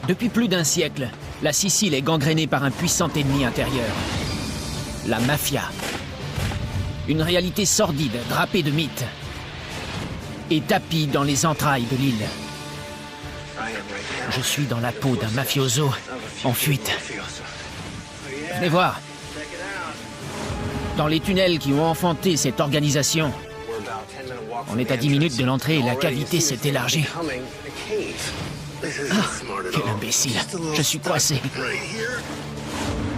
Depuis plus d'un siècle, la Sicile est gangrénée par un puissant ennemi intérieur. La mafia. Une réalité sordide, drapée de mythes. Et tapie dans les entrailles de l'île. Je suis dans la peau d'un mafioso en fuite. Venez voir. Dans les tunnels qui ont enfanté cette organisation, on est à 10 minutes de l'entrée et la cavité s'est élargie. Ah, quel imbécile. Je suis coincé.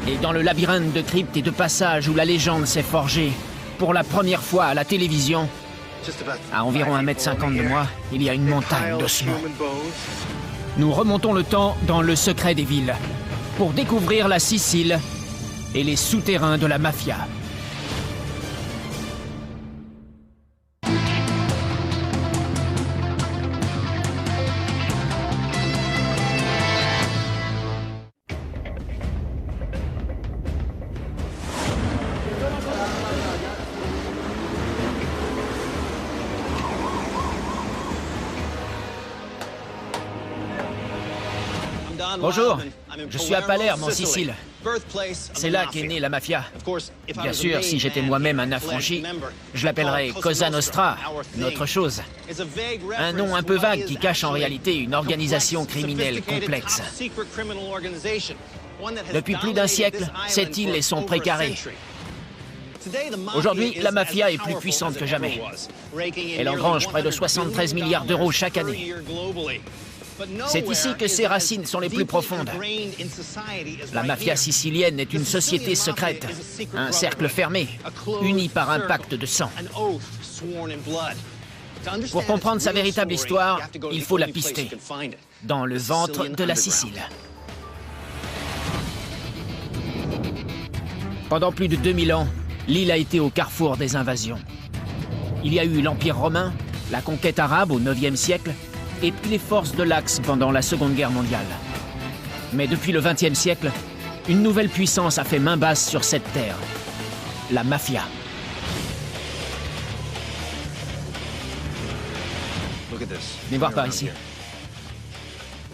Et dans le labyrinthe de cryptes et de passages où la légende s'est forgée, pour la première fois à la télévision, à environ 1,50 m de moi, il y a une montagne d'ossements. Nous remontons le temps dans le secret des villes, pour découvrir la Sicile et les souterrains de la mafia. Bonjour, je suis à Palerme, en Sicile. C'est là qu'est née la mafia. Bien sûr, si j'étais moi-même un affranchi, je l'appellerais Cosa Nostra, notre chose. Un nom un peu vague qui cache en réalité une organisation criminelle complexe. Depuis plus d'un siècle, cette île est son précaré. Aujourd'hui, la mafia est plus puissante que jamais. Elle engrange près de 73 milliards d'euros chaque année. C'est ici que ses racines sont les plus profondes. La mafia sicilienne est une société secrète, un cercle fermé, uni par un pacte de sang. Pour comprendre sa véritable histoire, il faut la pister, dans le ventre de la Sicile. Pendant plus de 2000 ans, l'île a été au carrefour des invasions. Il y a eu l'Empire romain, la conquête arabe au IXe siècle, et puis les forces de l'Axe pendant la Seconde Guerre mondiale. Mais depuis le XXe siècle, une nouvelle puissance a fait main basse sur cette terre. La mafia. Venez voir par ici.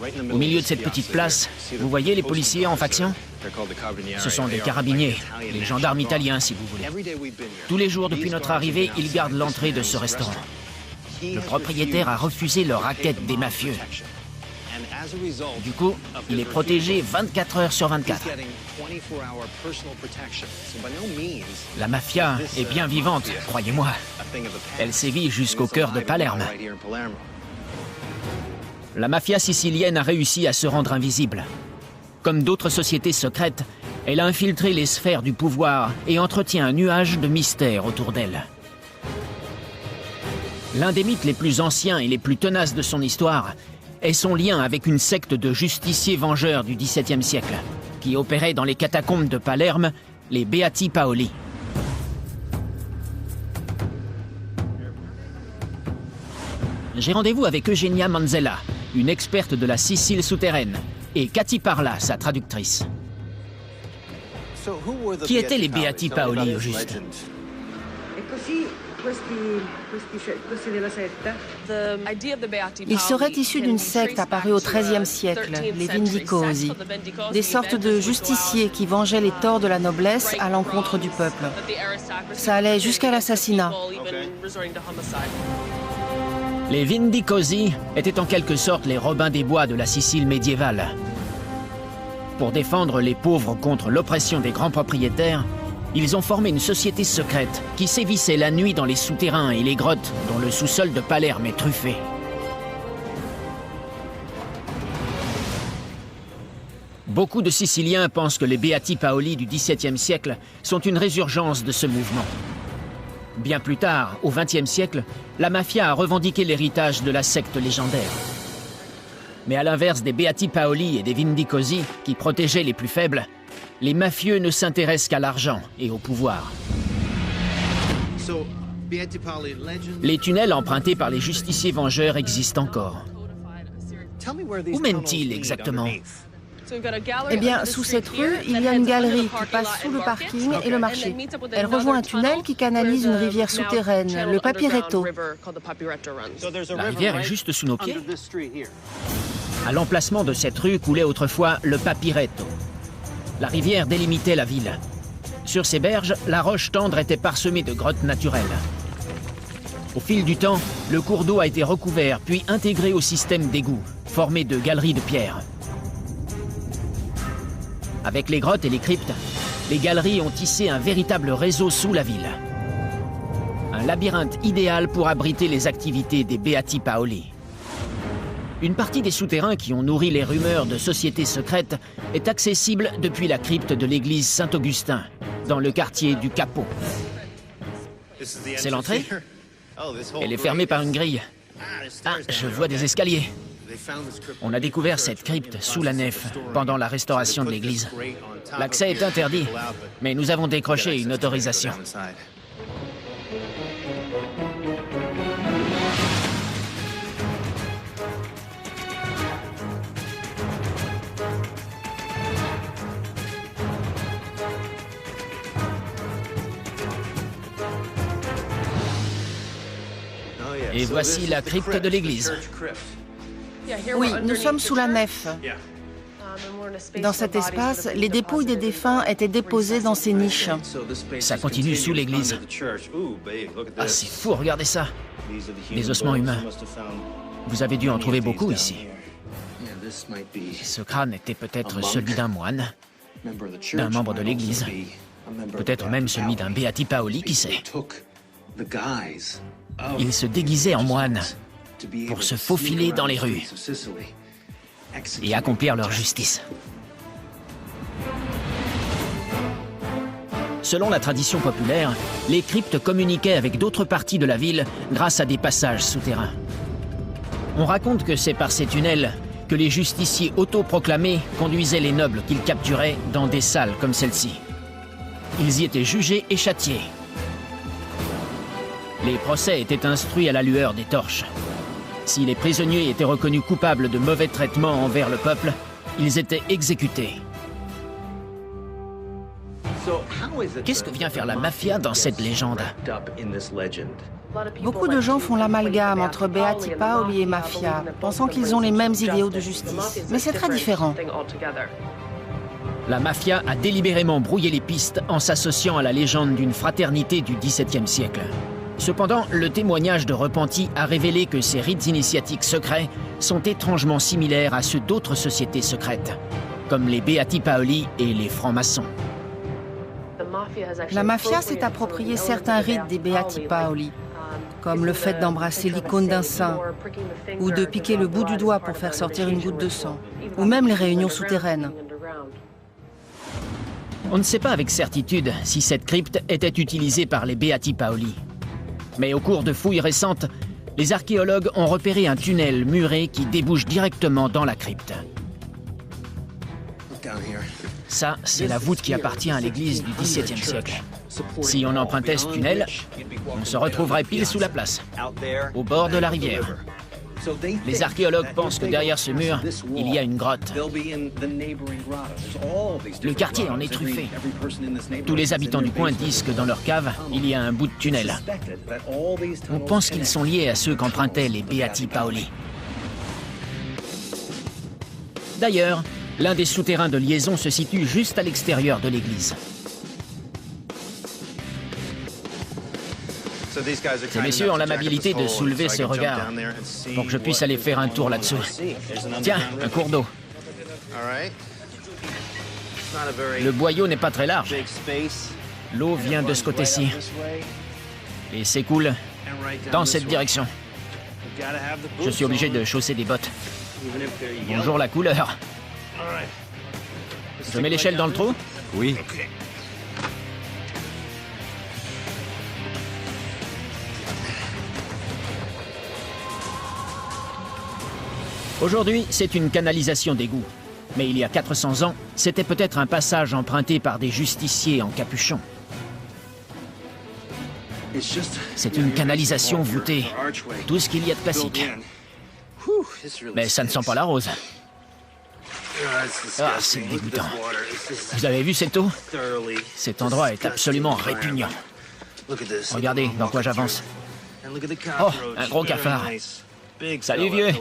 Au milieu de cette petite place, vous voyez les policiers en faction? Ce sont des carabiniers, les gendarmes italiens si vous voulez. Tous les jours depuis notre arrivée, ils gardent l'entrée de ce restaurant. Le propriétaire a refusé le racket des mafieux. Du coup, il est protégé 24 heures sur 24. La mafia est bien vivante, croyez-moi. Elle sévit jusqu'au cœur de Palerme. La mafia sicilienne a réussi à se rendre invisible. Comme d'autres sociétés secrètes, elle a infiltré les sphères du pouvoir et entretient un nuage de mystère autour d'elle. L'un des mythes les plus anciens et les plus tenaces de son histoire est son lien avec une secte de justiciers vengeurs du XVIIe siècle, qui opérait dans les catacombes de Palerme, les Beati Paoli. J'ai rendez-vous avec Eugenia Manzella, une experte de la Sicile souterraine, et Cathy Parla, sa traductrice. Qui étaient les Beati Paoli, au juste? Ils seraient issus d'une secte apparue au XIIIe siècle, les Vendicosi, des sortes de justiciers qui vengeaient les torts de la noblesse à l'encontre du peuple. Ça allait jusqu'à l'assassinat. Les Vendicosi étaient en quelque sorte les Robins des Bois de la Sicile médiévale. Pour défendre les pauvres contre l'oppression des grands propriétaires, ils ont formé une société secrète qui sévissait la nuit dans les souterrains et les grottes dont le sous-sol de Palerme est truffé. Beaucoup de Siciliens pensent que les Beati Paoli du XVIIe siècle sont une résurgence de ce mouvement. Bien plus tard, au XXe siècle, la mafia a revendiqué l'héritage de la secte légendaire. Mais à l'inverse des Beati Paoli et des Vendicosi, qui protégeaient les plus faibles, les mafieux ne s'intéressent qu'à l'argent et au pouvoir. Les tunnels empruntés par les justiciers vengeurs existent encore. Où mènent-ils exactement? Eh bien, sous cette rue, il y a une galerie qui passe sous le parking et le marché. Elle rejoint un tunnel qui canalise une rivière souterraine, le Papiretto. La rivière est juste sous nos pieds? À l'emplacement de cette rue coulait autrefois le Papiretto. La rivière délimitait la ville. Sur ses berges, la roche tendre était parsemée de grottes naturelles. Au fil du temps, le cours d'eau a été recouvert puis intégré au système d'égouts, formé de galeries de pierre. Avec les grottes et les cryptes, les galeries ont tissé un véritable réseau sous la ville. Un labyrinthe idéal pour abriter les activités des Beati Paoli. Une partie des souterrains qui ont nourri les rumeurs de sociétés secrètes est accessible depuis la crypte de l'église Saint-Augustin, dans le quartier du Capo. C'est l'entrée? Elle est fermée par une grille. Ah, je vois des escaliers. On a découvert cette crypte sous la nef pendant la restauration de l'église. L'accès est interdit, mais nous avons décroché une autorisation. Et voici la crypte de l'église. Oui, nous sommes sous la nef. Dans cet espace, les dépouilles des défunts étaient déposées dans ces niches. Ça continue sous l'église. Ah, c'est fou, regardez ça. Les ossements humains. Vous avez dû en trouver beaucoup ici. Ce crâne était peut-être celui d'un moine, d'un membre de l'église. Peut-être même celui d'un Beati Paoli, qui sait. Ils se déguisaient en moines pour se faufiler dans les rues et accomplir leur justice. Selon la tradition populaire, les cryptes communiquaient avec d'autres parties de la ville grâce à des passages souterrains. On raconte que c'est par ces tunnels que les justiciers autoproclamés conduisaient les nobles qu'ils capturaient dans des salles comme celle-ci. Ils y étaient jugés et châtiés. Les procès étaient instruits à la lueur des torches. Si les prisonniers étaient reconnus coupables de mauvais traitements envers le peuple, ils étaient exécutés. Qu'est-ce que vient faire la mafia dans cette légende? Beaucoup de gens font l'amalgame entre Beati Paoli et mafia, pensant qu'ils ont les mêmes idéaux de justice. Mais c'est très différent. La mafia a délibérément brouillé les pistes en s'associant à la légende d'une fraternité du XVIIe siècle. Cependant, le témoignage de repentis a révélé que ces rites initiatiques secrets sont étrangement similaires à ceux d'autres sociétés secrètes, comme les Beati Paoli et les francs-maçons. La mafia s'est approprié certains rites des Beati Paoli, comme le fait d'embrasser l'icône d'un saint, ou de piquer le bout du doigt pour faire sortir une goutte de sang, ou même les réunions souterraines. On ne sait pas avec certitude si cette crypte était utilisée par les Beati Paoli. Mais au cours de fouilles récentes, les archéologues ont repéré un tunnel muré qui débouche directement dans la crypte. Ça, c'est la voûte qui appartient à l'église du XVIIe siècle. Si on empruntait ce tunnel, on se retrouverait pile sous la place, au bord de la rivière. Les archéologues pensent que derrière ce mur, il y a une grotte. Le quartier en est truffé. Tous les habitants du coin disent que dans leur cave, il y a un bout de tunnel. On pense qu'ils sont liés à ceux qu'empruntaient les Beati Paoli. D'ailleurs, l'un des souterrains de liaison se situe juste à l'extérieur de l'église. Ces messieurs ont l'amabilité de soulever ce regard pour que je puisse aller faire un tour là-dessous. Tiens, un cours d'eau. Le boyau n'est pas très large. L'eau vient de ce côté-ci et s'écoule dans cette direction. Je suis obligé de chausser des bottes. Bonjour la couleur. Je mets l'échelle dans le trou? Oui. Aujourd'hui, c'est une canalisation d'égout. Mais il y a 400 ans, c'était peut-être un passage emprunté par des justiciers en capuchon. C'est une canalisation voûtée. Tout ce qu'il y a de classique. Mais ça ne sent pas la rose. Ah, c'est dégoûtant. Vous avez vu cette eau? Cet endroit est absolument répugnant. Regardez dans quoi j'avance. Oh, un gros cafard. Salut, vieux.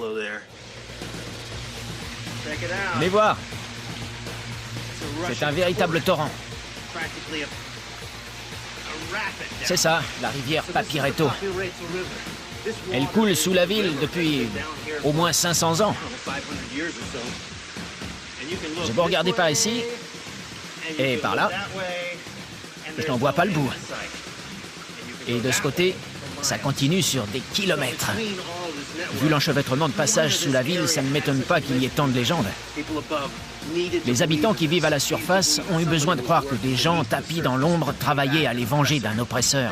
Venez voir. C'est un véritable torrent. C'est ça, la rivière Papireto. Elle coule sous la ville depuis au moins 500 ans. J'ai beau regarder par ici et par là, je n'en vois pas le bout. Et de ce côté, ça continue sur des kilomètres. Vu l'enchevêtrement de passages sous la ville, ça ne m'étonne pas qu'il y ait tant de légendes. Les habitants qui vivent à la surface ont eu besoin de croire que des gens tapis dans l'ombre travaillaient à les venger d'un oppresseur.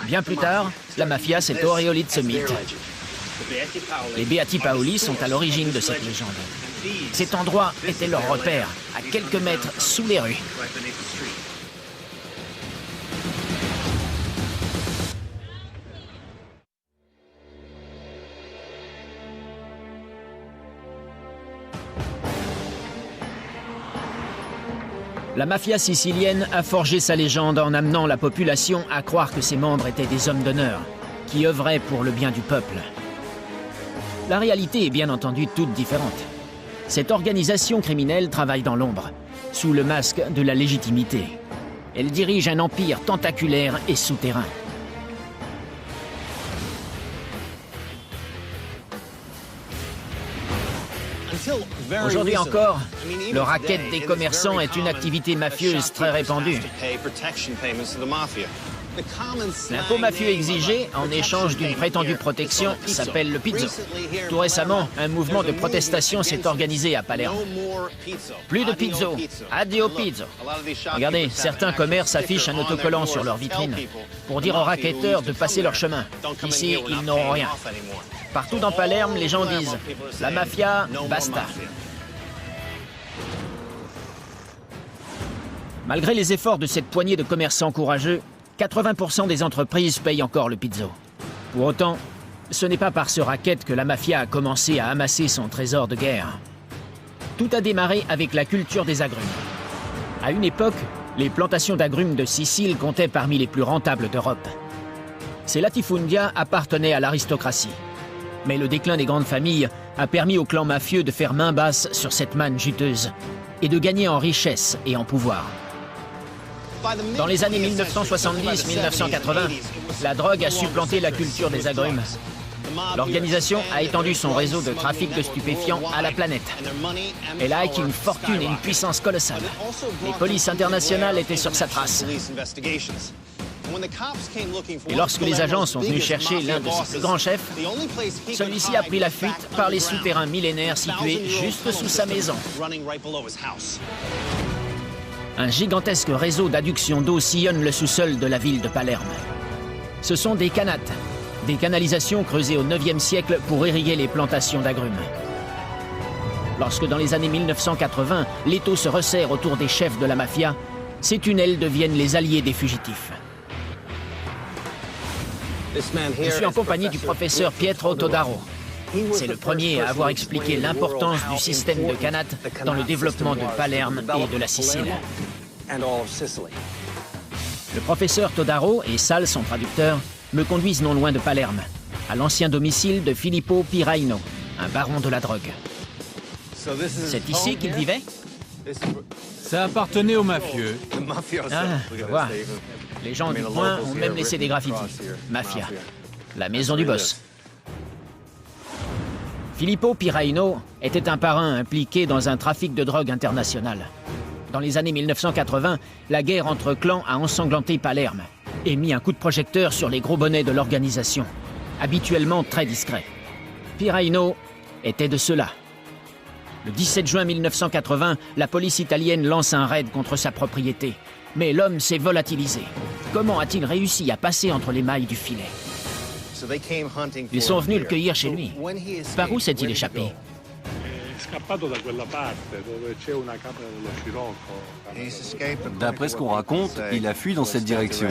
Bien plus tard, la mafia s'est auréolée de ce mythe. Les Beati Paoli sont à l'origine de cette légende. Cet endroit était leur repère, à quelques mètres sous les rues. La mafia sicilienne a forgé sa légende en amenant la population à croire que ses membres étaient des hommes d'honneur, qui œuvraient pour le bien du peuple. La réalité est bien entendu toute différente. Cette organisation criminelle travaille dans l'ombre, sous le masque de la légitimité. Elle dirige un empire tentaculaire et souterrain. Aujourd'hui encore, le racket des commerçants est une activité mafieuse très répandue. L'impôt mafieux exigé, en échange d'une prétendue protection, s'appelle le pizzo. Tout récemment, un mouvement de protestation s'est organisé à Palerme. Plus de pizzo, addio pizzo. Regardez, certains commerces affichent un autocollant sur leur vitrine pour dire aux racketteurs de passer leur chemin. Ici, ils n'auront rien. Partout dans Palerme, les gens disent « La mafia, basta ». Malgré les efforts de cette poignée de commerçants courageux, 80% des entreprises payent encore le pizzo. Pour autant, ce n'est pas par ce racket que la mafia a commencé à amasser son trésor de guerre. Tout a démarré avec la culture des agrumes. À une époque, les plantations d'agrumes de Sicile comptaient parmi les plus rentables d'Europe. Ces latifundia appartenaient à l'aristocratie. Mais le déclin des grandes familles a permis aux clans mafieux de faire main basse sur cette manne juteuse et de gagner en richesse et en pouvoir. Dans les années 1970-1980, la drogue a supplanté la culture des agrumes. L'organisation a étendu son réseau de trafic de stupéfiants à la planète. Elle a acquis une fortune et une puissance colossale. Les polices internationales étaient sur sa trace. Et lorsque les agents sont venus chercher l'un de ses plus grands chefs, celui-ci a pris la fuite par les souterrains millénaires situés juste sous sa maison. Un gigantesque réseau d'adduction d'eau sillonne le sous-sol de la ville de Palerme. Ce sont des canates, des canalisations creusées au IXe siècle pour irriguer les plantations d'agrumes. Lorsque dans les années 1980, l'étau se resserre autour des chefs de la mafia, ces tunnels deviennent les alliés des fugitifs. Je suis en compagnie du professeur Pietro Todaro. C'est le premier à avoir expliqué l'importance du système de Canat dans le développement de Palerme et de la Sicile. Le professeur Todaro et Sal, son traducteur, me conduisent non loin de Palerme, à l'ancien domicile de Filippo Piraino, un baron de la drogue. C'est ici qu'il vivait? Ça appartenait aux mafieux. Ah, je vois. Les gens du coin ont même laissé des graffitis. Mafia. La maison du boss. Filippo Piraino était un parrain impliqué dans un trafic de drogue international. Dans les années 1980, la guerre entre clans a ensanglanté Palerme et mis un coup de projecteur sur les gros bonnets de l'organisation, habituellement très discrets. Piraino était de ceux-là. Le 17 juin 1980, la police italienne lance un raid contre sa propriété. Mais l'homme s'est volatilisé. Comment a-t-il réussi à passer entre les mailles du filet? Ils sont venus le cueillir chez lui. Par où s'est-il échappé? D'après ce qu'on raconte, il a fui dans cette direction.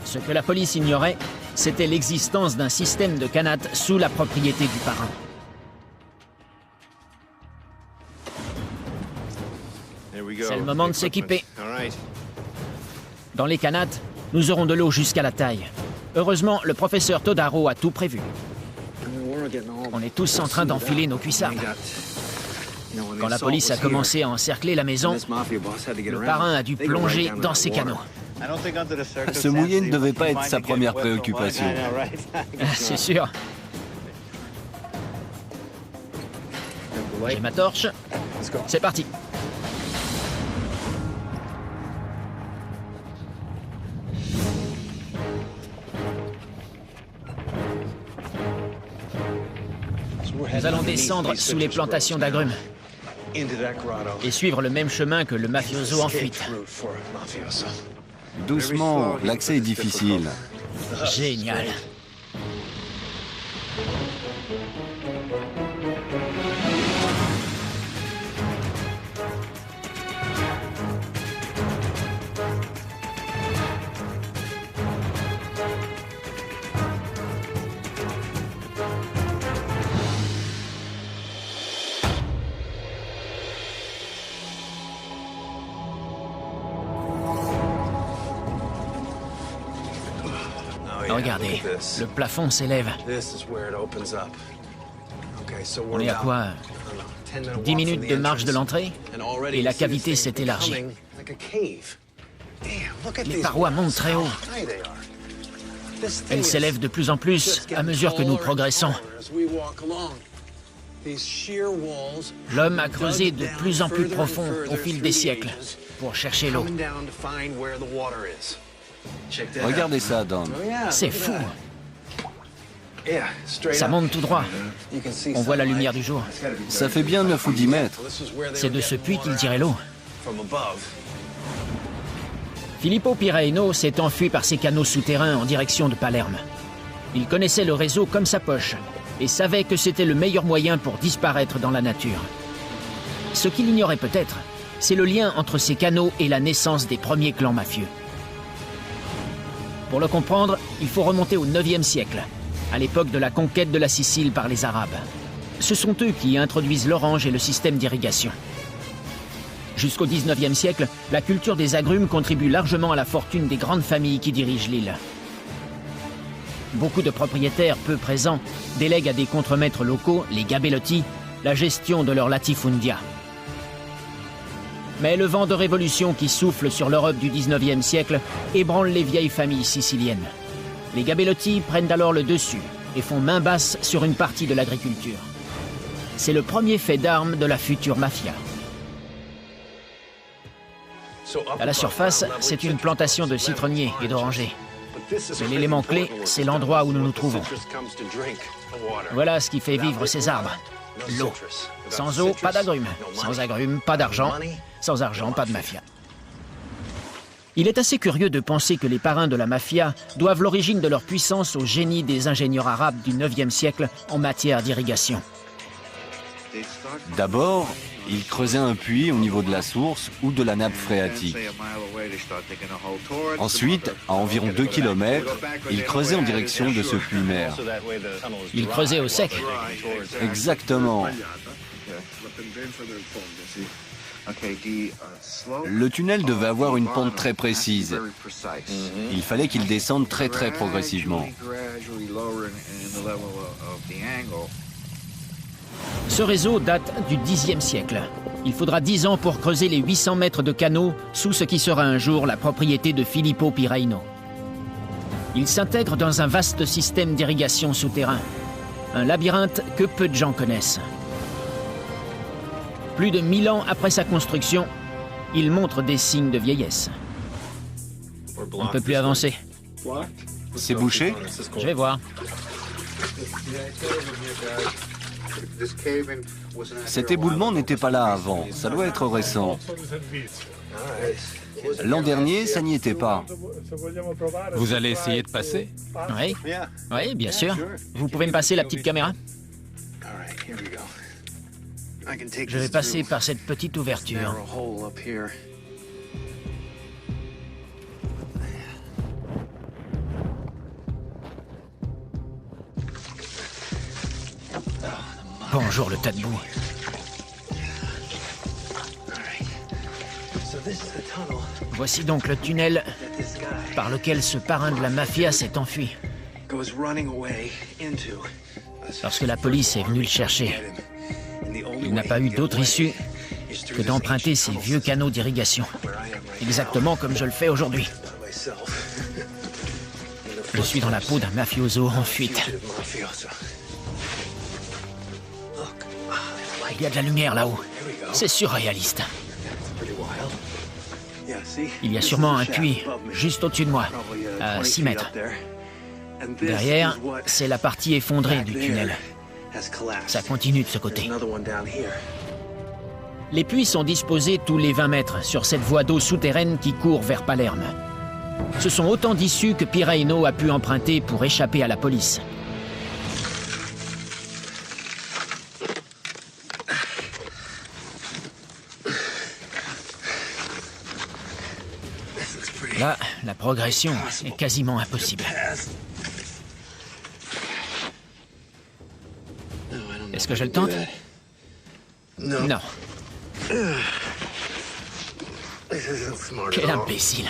Ce que la police ignorait, c'était l'existence d'un système de canat sous la propriété du parrain. C'est le moment de s'équiper. Dans les canates, nous aurons de l'eau jusqu'à la taille. Heureusement, le professeur Todaro a tout prévu. On est tous en train d'enfiler nos cuissardes. Quand la police a commencé à encercler la maison, le parrain a dû plonger dans ses canaux. Se mouiller ne devait pas être sa première préoccupation. C'est sûr. J'ai ma torche. C'est parti. Nous allons descendre sous les plantations d'agrumes et suivre le même chemin que le mafioso en fuite. Doucement, l'accès est difficile. Génial. Regardez, le plafond s'élève. On est à quoi? 10 minutes de marche de l'entrée et la cavité s'est élargie. Les parois montent très haut. Elles s'élèvent de plus en plus à mesure que nous progressons. L'homme a creusé de plus en plus profond au fil des siècles pour chercher l'eau. Regardez ça, Don. C'est fou. Ça monte tout droit. On voit la lumière du jour. Ça fait bien 9 ou 10 mètres. C'est de ce puits qu'il tirait l'eau. Filippo Piraino s'est enfui par ses canaux souterrains en direction de Palerme. Il connaissait le réseau comme sa poche et savait que c'était le meilleur moyen pour disparaître dans la nature. Ce qu'il ignorait peut-être, c'est le lien entre ces canaux et la naissance des premiers clans mafieux. Pour le comprendre, il faut remonter au IXe siècle, à l'époque de la conquête de la Sicile par les Arabes. Ce sont eux qui introduisent l'orange et le système d'irrigation. Jusqu'au XIXe siècle, la culture des agrumes contribue largement à la fortune des grandes familles qui dirigent l'île. Beaucoup de propriétaires peu présents délèguent à des contremaîtres locaux, les Gabellotti, la gestion de leur latifundia. Mais le vent de révolution qui souffle sur l'Europe du XIXe siècle ébranle les vieilles familles siciliennes. Les Gabellotti prennent alors le dessus et font main basse sur une partie de l'agriculture. C'est le premier fait d'armes de la future mafia. À la surface, c'est une plantation de citronniers et d'orangers. Mais l'élément clé, c'est l'endroit où nous nous trouvons. Voilà ce qui fait vivre ces arbres. L'eau. Sans eau, pas d'agrumes. Sans agrumes, pas d'argent. Sans argent, pas de mafia. Il est assez curieux de penser que les parrains de la mafia doivent l'origine de leur puissance au génie des ingénieurs arabes du IXe siècle en matière d'irrigation. D'abord, ils creusaient un puits au niveau de la source ou de la nappe phréatique. Ensuite, à environ 2 km, ils creusaient en direction de ce puits-mère. Ils creusaient au sec. Exactement. Le tunnel devait avoir une pente très précise. Il fallait qu'il descende très progressivement. Ce réseau date du Xe siècle. Il faudra 10 ans pour creuser les 800 mètres de canaux sous ce qui sera un jour la propriété de Filippo Piraino. Il s'intègre dans un vaste système d'irrigation souterrain. Un labyrinthe que peu de gens connaissent. Plus de 1000 ans après sa construction, il montre des signes de vieillesse. On ne peut plus avancer. C'est bouché? Je vais voir. Cet éboulement n'était pas là avant. Ça doit être récent. L'an dernier, ça n'y était pas. Vous allez essayer de passer? Oui, oui, bien sûr. Vous pouvez me passer la petite caméra? Je vais passer par cette petite ouverture. Bonjour le tas de boue. Voici donc le tunnel par lequel ce parrain de la mafia s'est enfui. Lorsque la police est venue le chercher, il n'a pas eu d'autre issue que d'emprunter ces vieux canaux d'irrigation. Exactement comme je le fais aujourd'hui. Je suis dans la peau d'un mafioso en fuite. Il y a de la lumière là-haut. C'est surréaliste. Il y a sûrement un puits juste au-dessus de moi, à 6 mètres. Derrière, c'est la partie effondrée du tunnel. Ça continue de ce côté. Les puits sont disposés tous les 20 mètres sur cette voie d'eau souterraine qui court vers Palerme. Ce sont autant d'issues que Piraino a pu emprunter pour échapper à la police. Là, la progression est quasiment impossible. Est-ce que je le tente? Non. Quel imbécile.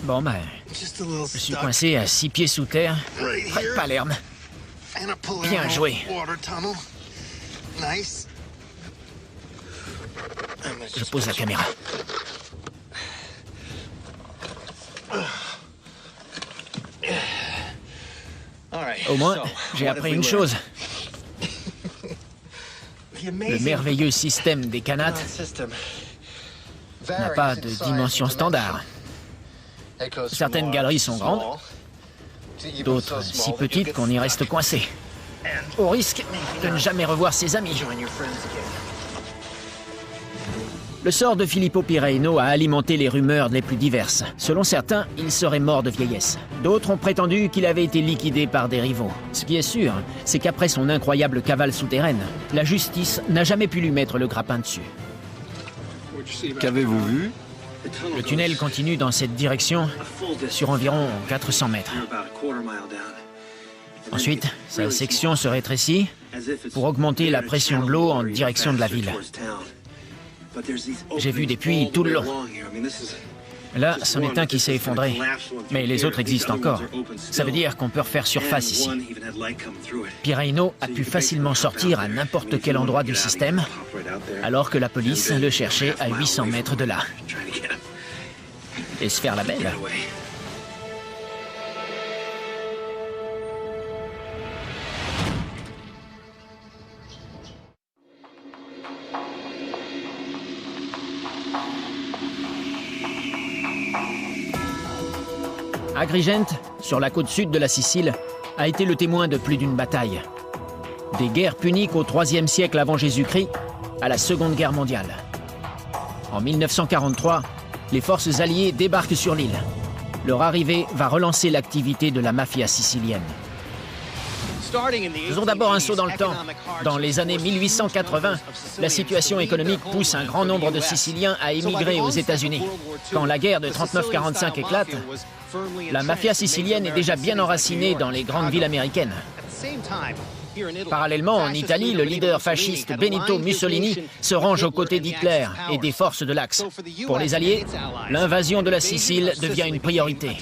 Bon ben, je suis coincé à 6 pieds sous terre, près de Palerme. Bien joué. Je pose la caméra. Au moins, j'ai appris une chose. Le merveilleux système des canates n'a pas de dimension standard. Certaines galeries sont grandes, d'autres si petites qu'on y reste coincé, au risque de ne jamais revoir ses amis. Le sort de Filippo Piraino a alimenté les rumeurs les plus diverses. Selon certains, il serait mort de vieillesse. D'autres ont prétendu qu'il avait été liquidé par des rivaux. Ce qui est sûr, c'est qu'après son incroyable cavale souterraine, la justice n'a jamais pu lui mettre le grappin dessus. Qu'avez-vous vu? Le tunnel continue dans cette direction sur environ 400 mètres. Ensuite, sa section se rétrécit pour augmenter la pression de l'eau en direction de la ville. J'ai vu des puits tout le long. Là, c'en est un qui s'est effondré, mais les autres existent encore. Ça veut dire qu'on peut refaire surface ici. Piraino a pu facilement sortir à n'importe quel endroit du système, alors que la police le cherchait à 800 mètres de là. Et se faire la belle. Agrigent, sur la côte sud de la Sicile, a été le témoin de plus d'une bataille. Des guerres puniques au IIIe siècle avant Jésus-Christ à la Seconde Guerre mondiale. En 1943, les forces alliées débarquent sur l'île. Leur arrivée va relancer l'activité de la mafia sicilienne. Faisons d'abord un saut dans le temps. Dans les années 1880, la situation économique pousse un grand nombre de Siciliens à émigrer aux États-Unis. Quand la guerre de 39-45 éclate, la mafia sicilienne est déjà bien enracinée dans les grandes villes américaines. Parallèlement, en Italie, le leader fasciste Benito Mussolini se range aux côtés d'Hitler et des forces de l'Axe. Pour les Alliés, l'invasion de la Sicile devient une priorité.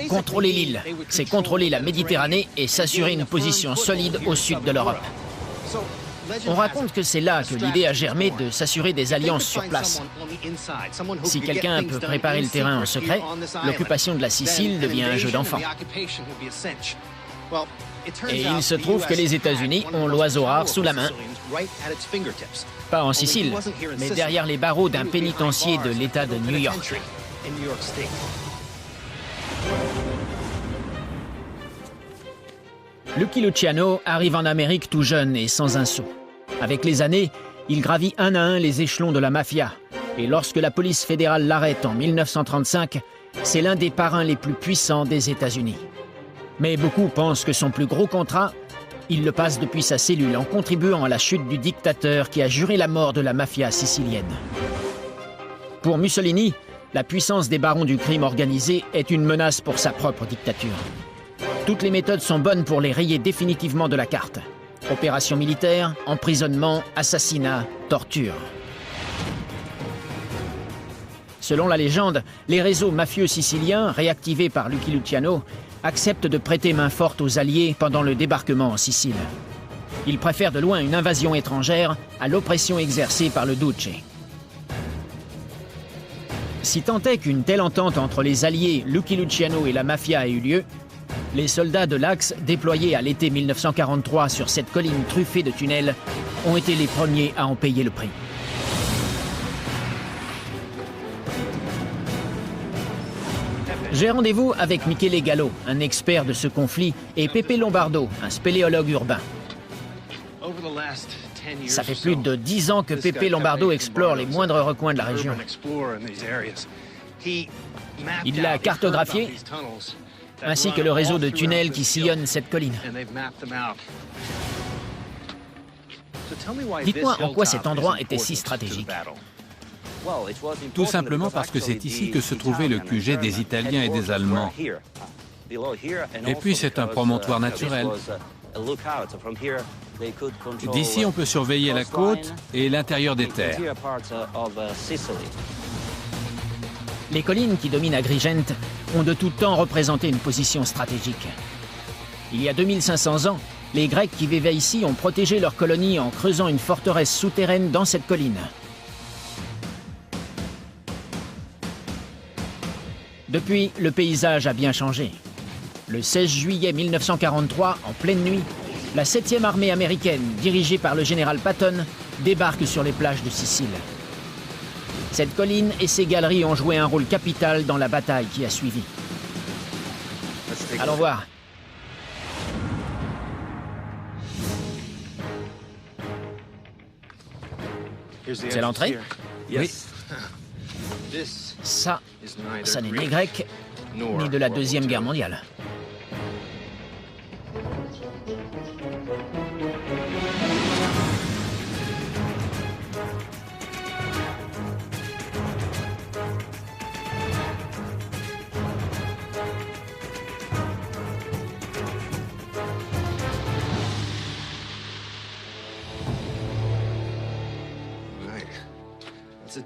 Contrôler l'île, c'est contrôler la Méditerranée et s'assurer une position solide au sud de l'Europe. On raconte que c'est là que l'idée a germé de s'assurer des alliances sur place. Si quelqu'un peut préparer le terrain en secret, l'occupation de la Sicile devient un jeu d'enfant. Et il se trouve que les États-Unis ont l'oiseau rare sous la main. Pas en Sicile, mais derrière les barreaux d'un pénitencier de l'État de New York. Lucky Luciano arrive en Amérique tout jeune et sans un sou. Avec les années, il gravit un à un les échelons de la mafia. Et lorsque la police fédérale l'arrête en 1935, c'est l'un des parrains les plus puissants des États-Unis. Mais beaucoup pensent que son plus gros contrat, il le passe depuis sa cellule en contribuant à la chute du dictateur qui a juré la mort de la mafia sicilienne. Pour Mussolini, la puissance des barons du crime organisé est une menace pour sa propre dictature. Toutes les méthodes sont bonnes pour les rayer définitivement de la carte. Opérations militaires, emprisonnement, assassinat, torture. Selon la légende, les réseaux mafieux siciliens, réactivés par Lucky Luciano, accepte de prêter main forte aux Alliés pendant le débarquement en Sicile. Il préfère de loin une invasion étrangère à l'oppression exercée par le Duce. Si tant est qu'une telle entente entre les Alliés, Lucky Luciano et la mafia ait eu lieu, les soldats de l'Axe, déployés à l'été 1943 sur cette colline truffée de tunnels, ont été les premiers à en payer le prix. J'ai rendez-vous avec Michele Gallo, un expert de ce conflit, et Pepe Lombardo, un spéléologue urbain. Ça fait plus de 10 ans que Pepe Lombardo explore les moindres recoins de la région. Il l'a cartographié, ainsi que le réseau de tunnels qui sillonnent cette colline. Dites-moi en quoi cet endroit était si stratégique. Tout simplement parce que c'est ici que se trouvait le QG des Italiens et des Allemands. Et puis c'est un promontoire naturel. D'ici, on peut surveiller la côte et l'intérieur des terres. Les collines qui dominent Agrigent ont de tout temps représenté une position stratégique. Il y a 2500 ans, les Grecs qui vivaient ici ont protégé leur colonie en creusant une forteresse souterraine dans cette colline. Depuis, le paysage a bien changé. Le 16 juillet 1943, en pleine nuit, la 7e armée américaine, dirigée par le général Patton, débarque sur les plages de Sicile. Cette colline et ses galeries ont joué un rôle capital dans la bataille qui a suivi. Allons voir. C'est l'entrée? Oui. Ça n'est ni grec, ni de la Deuxième Guerre mondiale.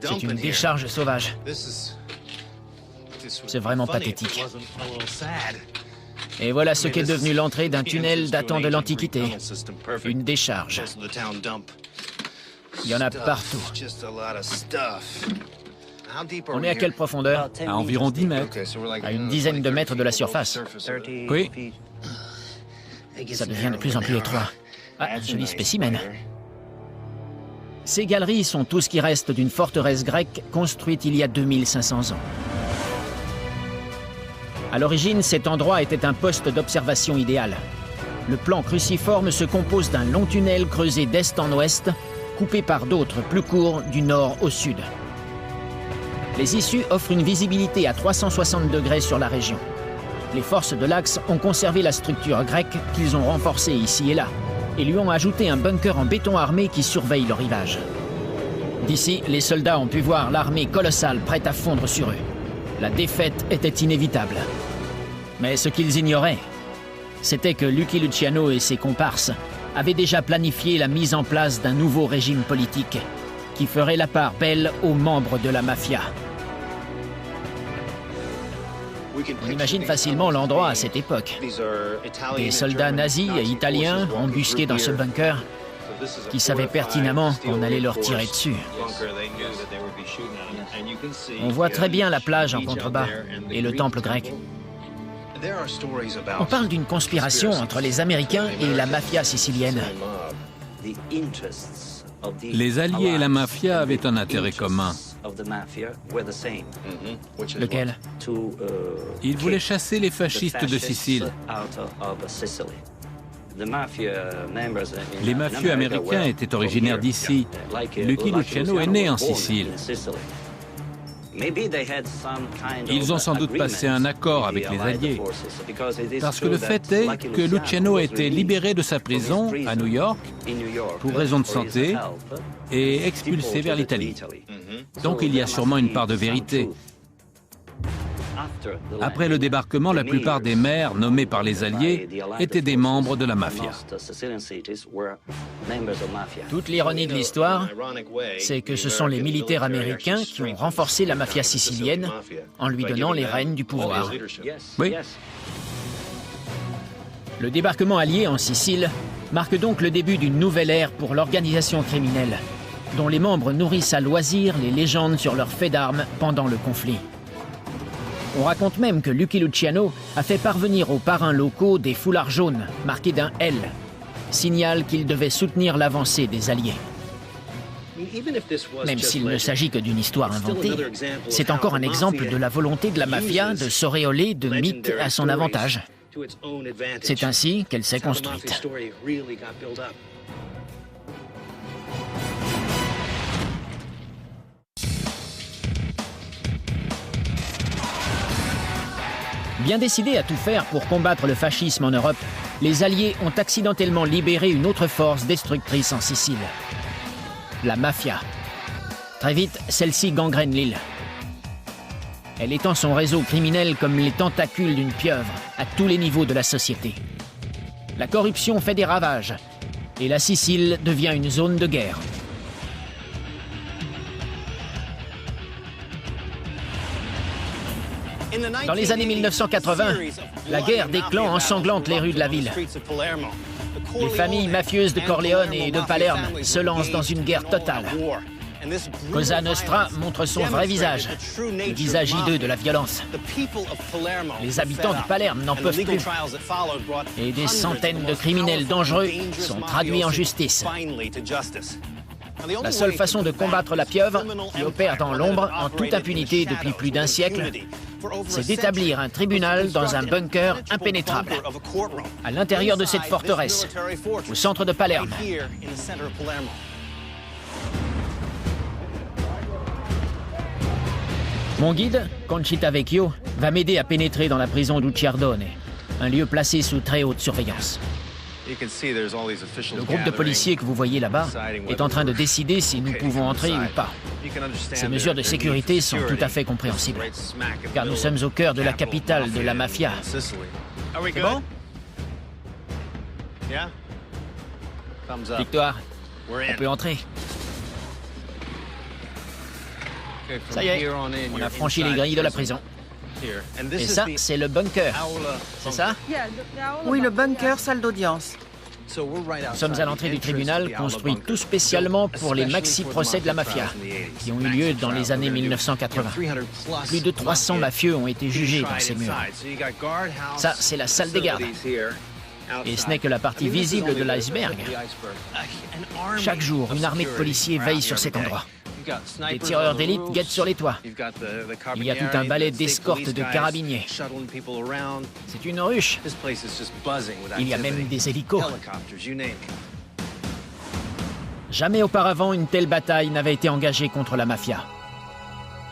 C'est une décharge sauvage. C'est vraiment pathétique. Et voilà ce qu'est devenu l'entrée d'un tunnel datant de l'Antiquité. Une décharge. Il y en a partout. On est à quelle profondeur? À environ 10 mètres. À une dizaine de mètres de la surface. Oui. Ça devient de plus en plus étroit. Ah, joli spécimen. Ces galeries sont tout ce qui reste d'une forteresse grecque construite il y a 2500 ans. À l'origine, cet endroit était un poste d'observation idéal. Le plan cruciforme se compose d'un long tunnel creusé d'est en ouest, coupé par d'autres plus courts du nord au sud. Les issues offrent une visibilité à 360 degrés sur la région. Les forces de l'Axe ont conservé la structure grecque qu'ils ont renforcée ici et là, et lui ont ajouté un bunker en béton armé qui surveille le rivage. D'ici, les soldats ont pu voir l'armée colossale prête à fondre sur eux. La défaite était inévitable. Mais ce qu'ils ignoraient, c'était que Lucky Luciano et ses comparses avaient déjà planifié la mise en place d'un nouveau régime politique qui ferait la part belle aux membres de la mafia. On imagine facilement l'endroit à cette époque. Des soldats nazis et italiens embusqués dans ce bunker qui savaient pertinemment qu'on allait leur tirer dessus. On voit très bien la plage en contrebas et le temple grec. On parle d'une conspiration entre les Américains et la mafia sicilienne. Les Alliés et la mafia avaient un intérêt commun. Lequel? Ils voulaient chasser les fascistes de Sicile. Les mafieux américains étaient originaires d'ici. Lucky Luciano est né en Sicile. Ils ont sans doute passé un accord avec les Alliés. Parce que le fait est que Luciano a été libéré de sa prison à New York pour raison de santé et expulsé vers l'Italie. Donc il y a sûrement une part de vérité. Après le débarquement, la plupart des maires nommés par les Alliés étaient des membres de la mafia. Toute l'ironie de l'histoire, c'est que ce sont les militaires américains qui ont renforcé la mafia sicilienne en lui donnant les rênes du pouvoir. Oui. Le débarquement allié en Sicile marque donc le début d'une nouvelle ère pour l'organisation criminelle, dont les membres nourrissent à loisir les légendes sur leurs faits d'armes pendant le conflit. On raconte même que Lucky Luciano a fait parvenir aux parrains locaux des foulards jaunes marqués d'un L, signal qu'il devait soutenir l'avancée des Alliés. Même s'il ne s'agit que d'une histoire inventée, c'est encore un exemple de la volonté de la mafia de s'auréoler de mythes à son avantage. C'est ainsi qu'elle s'est construite. Bien décidés à tout faire pour combattre le fascisme en Europe, les Alliés ont accidentellement libéré une autre force destructrice en Sicile. La mafia. Très vite, celle-ci gangrène l'île. Elle étend son réseau criminel comme les tentacules d'une pieuvre à tous les niveaux de la société. La corruption fait des ravages et la Sicile devient une zone de guerre. Dans les années 1980, la guerre des clans ensanglante les rues de la ville. Les familles mafieuses de Corleone et de Palerme se lancent dans une guerre totale. Cosa Nostra montre son vrai visage, le visage hideux de la violence. Les habitants de Palerme n'en peuvent plus. Et des centaines de criminels dangereux sont traduits en justice. La seule façon de combattre la pieuvre, qui opère dans l'ombre en toute impunité depuis plus d'un siècle, c'est d'établir un tribunal dans un bunker impénétrable, à l'intérieur de cette forteresse, au centre de Palerme. Mon guide, Conchita Vecchio, va m'aider à pénétrer dans la prison d'Ucciardone, un lieu placé sous très haute surveillance. Le groupe de policiers que vous voyez là-bas est en train de décider si nous pouvons entrer ou pas. Ces mesures de sécurité sont tout à fait compréhensibles, car nous sommes au cœur de la capitale de la mafia. C'est bon? Victoire, on peut entrer. Ça y est, on a franchi les grilles de la prison. Et ça, c'est le bunker. C'est ça? Oui, le bunker, salle d'audience. Nous sommes à l'entrée du tribunal, construit tout spécialement pour les maxi-procès de la mafia, qui ont eu lieu dans les années 1980. Plus de 300 mafieux ont été jugés dans ces murs. Ça, c'est la salle des gardes. Et ce n'est que la partie visible de l'iceberg. Chaque jour, une armée de policiers veille sur cet endroit. Les tireurs d'élite guettent sur les toits. Il y a tout un balai d'escorte de carabiniers. C'est une ruche. Il y a même des hélicos. Jamais auparavant une telle bataille n'avait été engagée contre la mafia.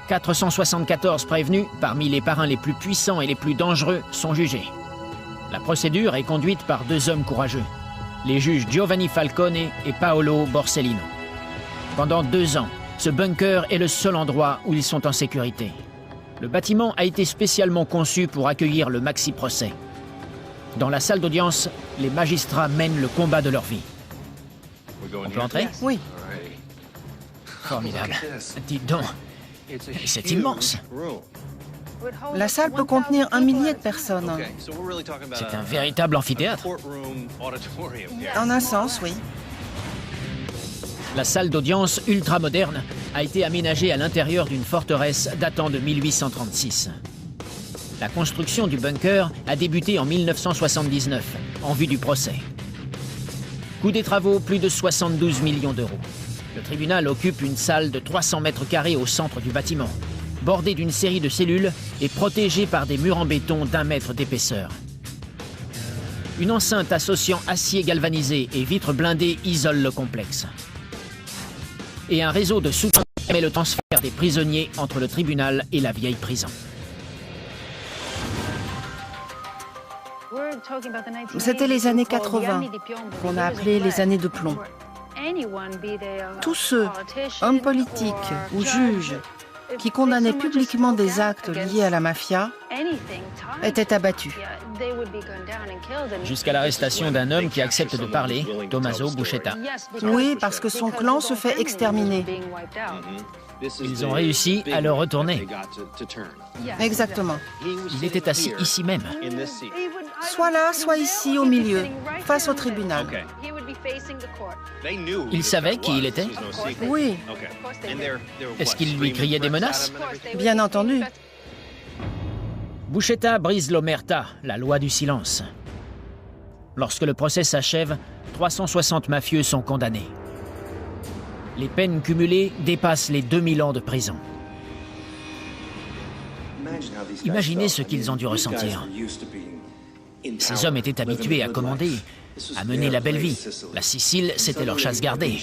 474 prévenus, parmi les parrains les plus puissants et les plus dangereux, sont jugés. La procédure est conduite par deux hommes courageux, les juges Giovanni Falcone et Paolo Borsellino. Pendant 2 ans, ce bunker est le seul endroit où ils sont en sécurité. Le bâtiment a été spécialement conçu pour accueillir le maxi-procès. Dans la salle d'audience, les magistrats mènent le combat de leur vie. On peut entrer? Oui. Formidable. Dites donc, c'est immense. La salle peut contenir 1 millier de personnes. C'est un véritable amphithéâtre. En un sens, oui. La salle d'audience ultra-moderne a été aménagée à l'intérieur d'une forteresse datant de 1836. La construction du bunker a débuté en 1979, en vue du procès. Coût des travaux, plus de 72 millions d'euros. Le tribunal occupe une salle de 300 mètres carrés au centre du bâtiment, bordée d'une série de cellules et protégée par des murs en béton d'1 mètre d'épaisseur. Une enceinte associant acier galvanisé et vitres blindées isole le complexe. Et un réseau de soutien permet le transfert des prisonniers entre le tribunal et la vieille prison. C'était les années 80, qu'on a appelé les années de plomb. Tous ceux, hommes politiques ou juges, qui condamnaient publiquement des actes liés à la mafia, étaient abattus. Jusqu'à l'arrestation d'un homme qui accepte de parler, Tommaso Buscetta. Oui, parce que son clan se fait exterminer. Ils ont réussi à le retourner. Exactement. Il était assis ici même. Soit là, soit ici, au milieu, face au tribunal. Il savait qui il était? Oui, Est-ce qu'il lui criait des menaces? bien entendu. Buscetta brise l'omerta, la loi du silence. Lorsque le procès s'achève, 360 mafieux sont condamnés. Les peines cumulées dépassent les 2000 ans de prison. Imaginez ce qu'ils ont dû ressentir. Ces hommes étaient habitués à commander, à mener la belle vie. La Sicile, c'était leur chasse gardée.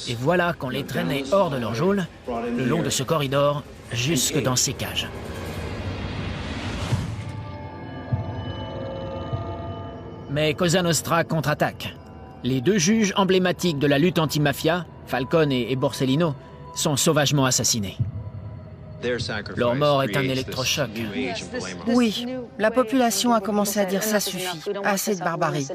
Et voilà qu'on les traînait hors de leur geôle, le long de ce corridor, jusque dans ces cages. Mais Cosa Nostra contre-attaque. Les deux juges emblématiques de la lutte anti-mafia, Falcone et Borsellino, sont sauvagement assassinés. Leur mort est un électrochoc. Oui, la population a commencé à dire ça suffit, assez de barbarie.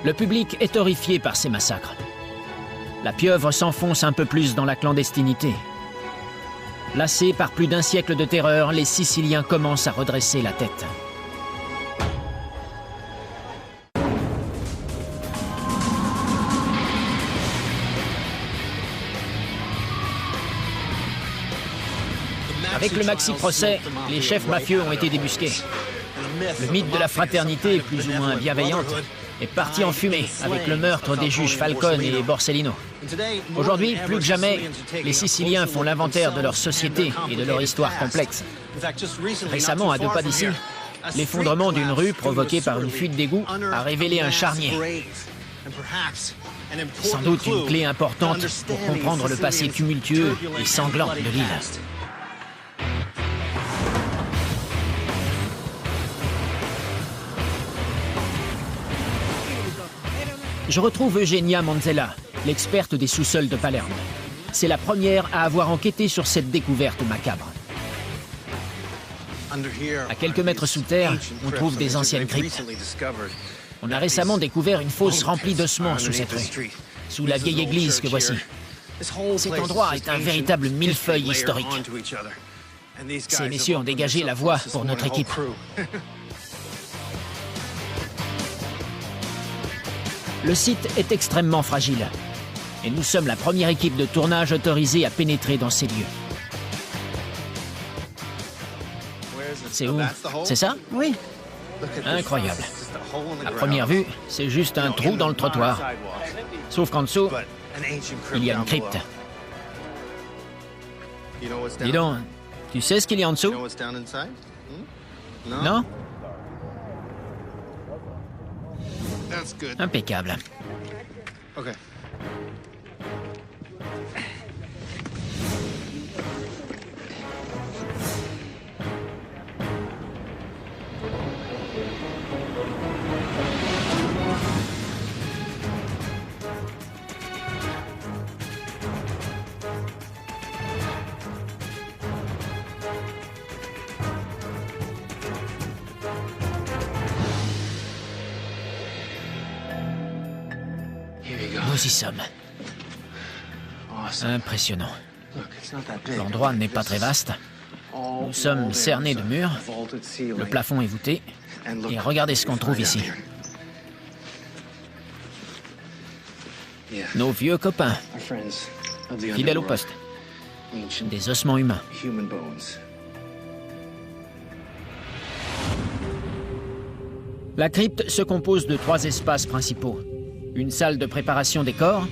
Le public est horrifié par ces massacres. La pieuvre s'enfonce un peu plus dans la clandestinité. Lassés par plus d'un siècle de terreur, les Siciliens commencent à redresser la tête. Avec le maxi-procès, les chefs mafieux ont été débusqués. Le mythe de la fraternité, plus ou moins bienveillante, est parti en fumée avec le meurtre des juges Falcone et Borsellino. Aujourd'hui, plus que jamais, les Siciliens font l'inventaire de leur société et de leur histoire complexe. Récemment, à 2 pas d'ici, l'effondrement d'une rue provoquée par une fuite d'égout a révélé un charnier. Sans doute une clé importante pour comprendre le passé tumultueux et sanglant de l'île. Je retrouve Eugenia Manzella, l'experte des sous-sols de Palerme. C'est la première à avoir enquêté sur cette découverte macabre. À quelques mètres sous terre, on trouve des anciennes cryptes. On a récemment découvert une fosse remplie d'ossements sous cette rue, sous la vieille église que voici. Cet endroit est un véritable millefeuille historique. Ces messieurs ont dégagé la voie pour notre équipe. Le site est extrêmement fragile. Et nous sommes la première équipe de tournage autorisée à pénétrer dans ces lieux. C'est où? C'est ça? Oui. Incroyable. À première vue, c'est juste un trou dans le trottoir. Sauf qu'en dessous, il y a une crypte. Dis donc, tu sais ce qu'il y a en dessous? Non? Impeccable. Nous y sommes. Impressionnant. L'endroit n'est pas très vaste. Nous sommes cernés de murs. Le plafond est voûté. Et regardez ce qu'on trouve ici. Nos vieux copains, fidèles au poste. Des ossements humains. La crypte se compose de 3 espaces principaux. Une salle de préparation des corps,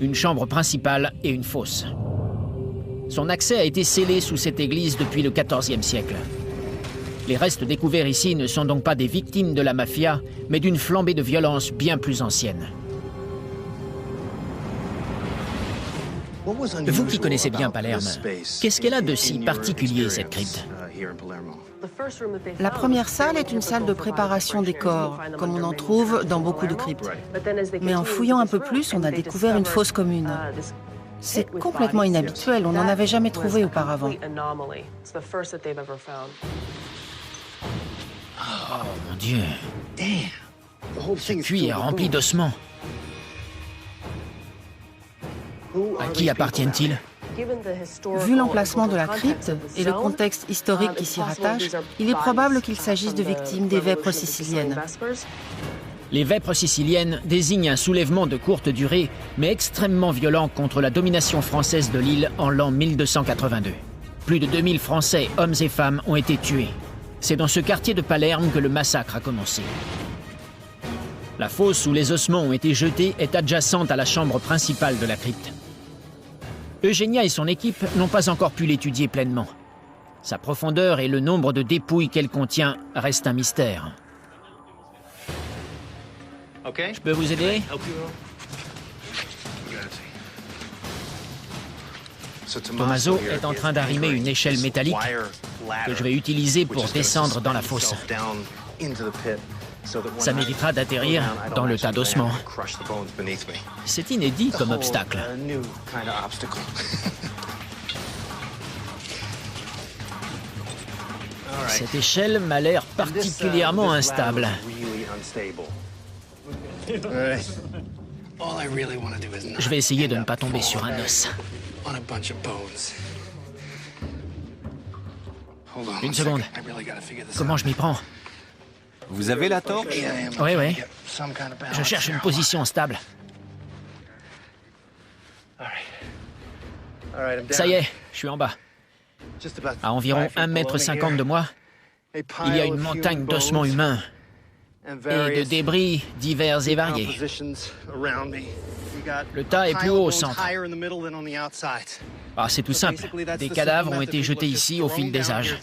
une chambre principale et une fosse. Son accès a été scellé sous cette église depuis le XIVe siècle. Les restes découverts ici ne sont donc pas des victimes de la mafia, mais d'une flambée de violence bien plus ancienne. Vous qui connaissez bien Palerme, qu'est-ce qu'elle a de si particulier, cette crypte? La première salle est une salle de préparation des corps, comme on en trouve dans beaucoup de cryptes. Mais en fouillant un peu plus, on a découvert une fosse commune. C'est complètement inhabituel, on n'en avait jamais trouvé auparavant. Oh mon Dieu! Ce puits est rempli d'ossements. À qui appartiennent-ils? Vu l'emplacement de la crypte et le contexte historique qui s'y rattache, il est probable qu'il s'agisse de victimes des vêpres siciliennes. Les vêpres siciliennes désignent un soulèvement de courte durée, mais extrêmement violent contre la domination française de l'île en l'an 1282. Plus de 2000 Français, hommes et femmes, ont été tués. C'est dans ce quartier de Palerme que le massacre a commencé. La fosse où les ossements ont été jetés est adjacente à la chambre principale de la crypte. Eugenia et son équipe n'ont pas encore pu l'étudier pleinement. Sa profondeur et le nombre de dépouilles qu'elle contient restent un mystère. Je peux vous aider? Tommaso est en train d'arrimer une échelle métallique que je vais utiliser pour descendre dans la fosse. Ça m'évitera d'atterrir dans le tas d'ossements. C'est inédit comme obstacle. Cette échelle m'a l'air particulièrement instable. Je vais essayer de ne pas tomber sur un os. Une seconde. Comment je m'y prends? Vous avez la torche? Oui. Je cherche une position stable. Ça y est, je suis en bas. À environ 1,50 m de moi, il y a une montagne d'ossements humains et de débris divers et variés. Le tas est plus haut au centre. C'est tout simple. Des cadavres ont été jetés ici au fil des âges.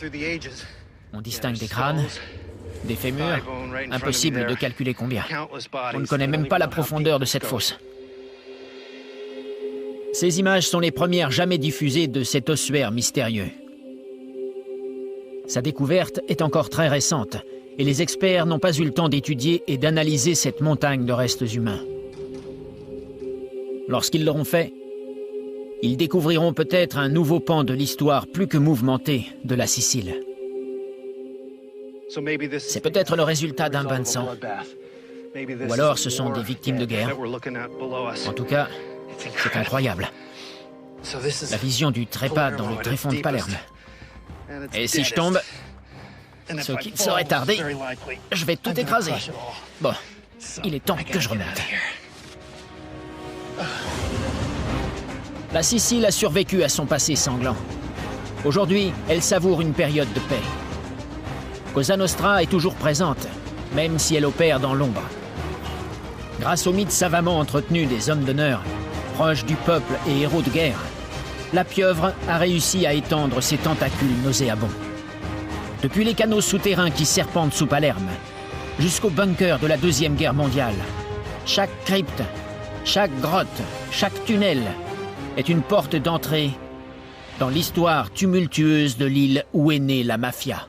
On distingue des crânes, des fémurs. Impossible de calculer combien. On ne connaît même pas la profondeur de cette fosse. Ces images sont les premières jamais diffusées de cet ossuaire mystérieux. Sa découverte est encore très récente et les experts n'ont pas eu le temps d'étudier et d'analyser cette montagne de restes humains. Lorsqu'ils l'auront fait, ils découvriront peut-être un nouveau pan de l'histoire plus que mouvementée de la Sicile. C'est peut-être le résultat d'un bain de sang. Ou alors ce sont des victimes de guerre. En tout cas, c'est incroyable. La vision du trépas dans le tréfonds de Palerme. Et si je tombe, ce qui ne saurait tarder, je vais tout écraser. Bon, il est temps que je remonte. La Sicile a survécu à son passé sanglant. Aujourd'hui, elle savoure une période de paix. Cosa Nostra est toujours présente, même si elle opère dans l'ombre. Grâce au mythe savamment entretenu des hommes d'honneur, proches du peuple et héros de guerre, la pieuvre a réussi à étendre ses tentacules nauséabonds. Depuis les canaux souterrains qui serpentent sous Palerme, jusqu'aux bunkers de la Deuxième Guerre mondiale, chaque crypte, chaque grotte, chaque tunnel est une porte d'entrée dans l'histoire tumultueuse de l'île où est née la mafia.